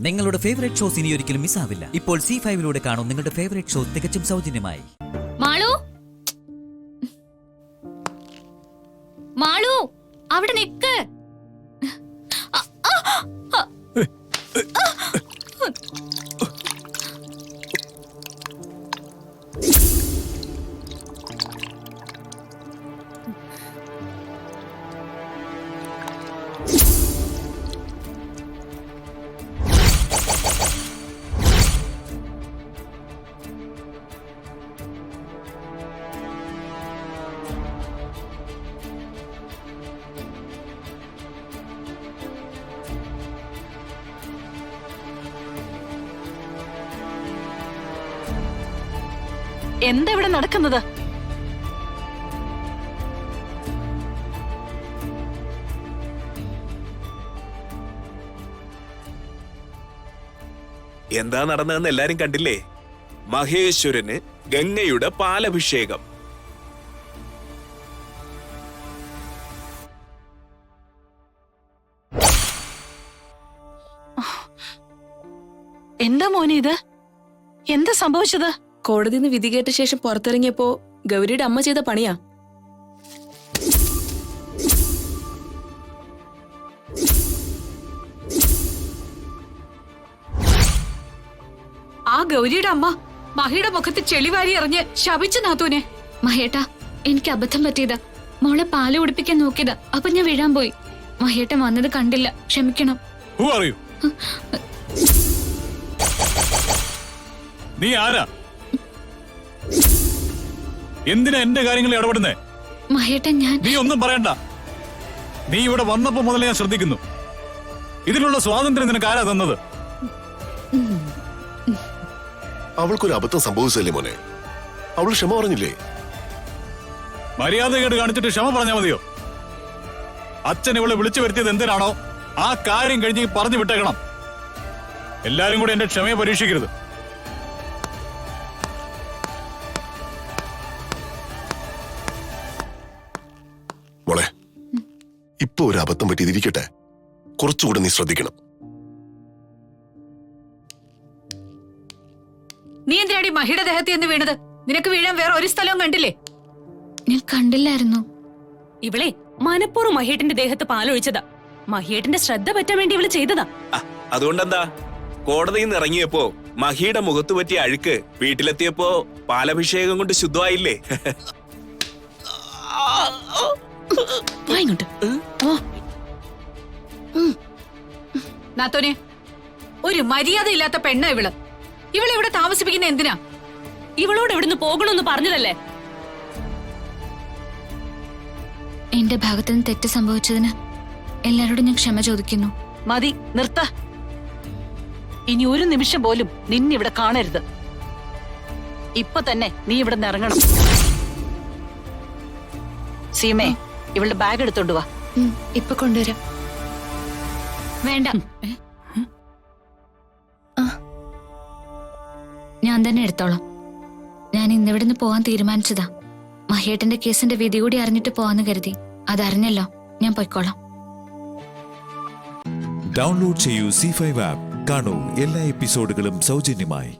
നിങ്ങളുടെ favourite shows ഇനി ഒരിക്കലും മിസ്സാവില്ല. ഇപ്പോൾ C5-ലൂടെ കാണും നിങ്ങളുടെ ഫേവറേറ്റ് ഷോ തികച്ചും സൗജന്യമായി. മാളു, മാളു, അവിടെ നിക്ക്. എന്താ ഇവിടെ നടക്കുന്നത്? എന്താ നടന്നതെന്ന് എല്ലാരും കണ്ടില്ലേ? മഹേശ്വരന് ഗംഗയുടെ പാലഭിഷേകം. എന്താ മോനെ ഇത്? എന്താ സംഭവിച്ചത്? കോടതിയിൽ നിന്ന് വിധി കേട്ട ശേഷം പുറത്തിറങ്ങിയപ്പോ ഗൗരിയുടെ അമ്മ ചെയ്ത പണിയാ. ആ ഗൗരിയുടെ അമ്മ മഹിയുടെ മുഖത്ത് ചെളിവാരി എറിഞ്ഞ് ശപിച്ചു നാത്തൂനെ. മഹേട്ടാ, എനിക്ക് അബദ്ധം പറ്റിയതാ. മോളെ പാല് കുടിപ്പിക്കാൻ നോക്കിയതാ. അപ്പൊ ഞാൻ വീഴാൻ പോയി. മഹേട്ടൻ വന്നത് കണ്ടില്ല, ക്ഷമിക്കണം. നീ ആരാ? എന്തിനാ എന്റെ കാര്യങ്ങളിൽ ഇടപെടുന്നേ? മഹേട്ടൻ, നീ ഒന്നും പറയണ്ട. നീ ഇവിടെ വന്നപ്പോ മുതൽ ഞാൻ ശ്രദ്ധിക്കുന്നു. ഇതിനുള്ള സ്വാതന്ത്ര്യം നിനക്ക് ആരാ തന്നത്? അവൾക്കൊരു അബദ്ധം സംഭവിച്ചല്ലേ മോനെ, അവൾ ക്ഷമ പറഞ്ഞില്ലേ? മര്യാദകേട് കാണിച്ചിട്ട് ക്ഷമ പറഞ്ഞാ മതിയോ? അച്ഛൻ ഇവളെ വിളിച്ചു വരുത്തിയത് എന്തിനാണോ ആ കാര്യം കഴിഞ്ഞ് പറഞ്ഞു വിട്ടേക്കണം. എല്ലാരും കൂടെ എന്റെ ക്ഷമയെ പരീക്ഷിക്കരുത്. മോളെ, ഇപ്പൊ ഒരു അബദ്ധം പറ്റിയിരിക്കട്ടെ, കുറച്ചുകൂടെ നീ ശ്രദ്ധിക്കണം. നീ എന്തിനാടി മഹിയുടെ ദേഹത്ത് എന്ന് വീണത്? നിനക്ക് വീഴാൻ വേറെ ഒരു സ്ഥലവും കണ്ടില്ലേ? ഞാൻ കണ്ടില്ലായിരുന്നു. ഇവളെ മനപ്പൂർവ്വം മഹേട്ടന്റെ ദേഹത്ത് പാലൊഴിച്ചതാ. മഹേട്ടന്റെ ശ്രദ്ധ പറ്റാൻ വേണ്ടി ഇവള് ചെയ്തതാ. അതുകൊണ്ടെന്താ? കോടതിയിൽ നിന്ന് ഇറങ്ങിയപ്പോ മഹിയുടെ മുഖത്ത് പറ്റിയ അഴുക്ക് വീട്ടിലെത്തിയപ്പോ പാലഭിഷേകം കൊണ്ട് ശുദ്ധമായില്ലേ? നാത്തോനെ, ഒരു മര്യാദ ഇല്ലാത്ത പെണ്ണ ഇവള്. ഇവളിവിടെ താമസിപ്പിക്കുന്ന എന്തിനാ? ഇവളോട് എവിടുന്ന് പോകണമെന്ന് പറഞ്ഞതല്ലേ? എന്റെ ഭാഗത്ത് നിന്ന് തെറ്റ് സംഭവിച്ചതിന് എല്ലാരോടും ഞാൻ ക്ഷമ ചോദിക്കുന്നു. മതി, നിർത്ത. ഇനി ഒരു നിമിഷം പോലും നിന്നിവിടെ കാണരുത്. ഇപ്പൊ തന്നെ നീ ഇവിടെ നിന്ന് ഇറങ്ങണം. സീമേ, ഇവളുടെ ബാഗ് എടുത്തോണ്ട് വാ. ഇപ്പൊ കൊണ്ടുവരാം. വേണ്ട, ഞാൻ തന്നെ എടുത്തോളാം. ഞാൻ ഇന്നിവിടുന്ന് പോവാൻ തീരുമാനിച്ചതാ. മഹേട്ടന്റെ കേസിന്റെ വിധി കൂടി അറിഞ്ഞിട്ട് പോവാന്ന് കരുതി. അതറിഞ്ഞല്ലോ, ഞാൻ പൊയ്ക്കോളാം. ഡൗൺലോഡ് ചെയ്യൂ C5 ആപ്പ്. കാണൂ എല്ലാ എപ്പിസോഡുകളും സൗജന്യമായി.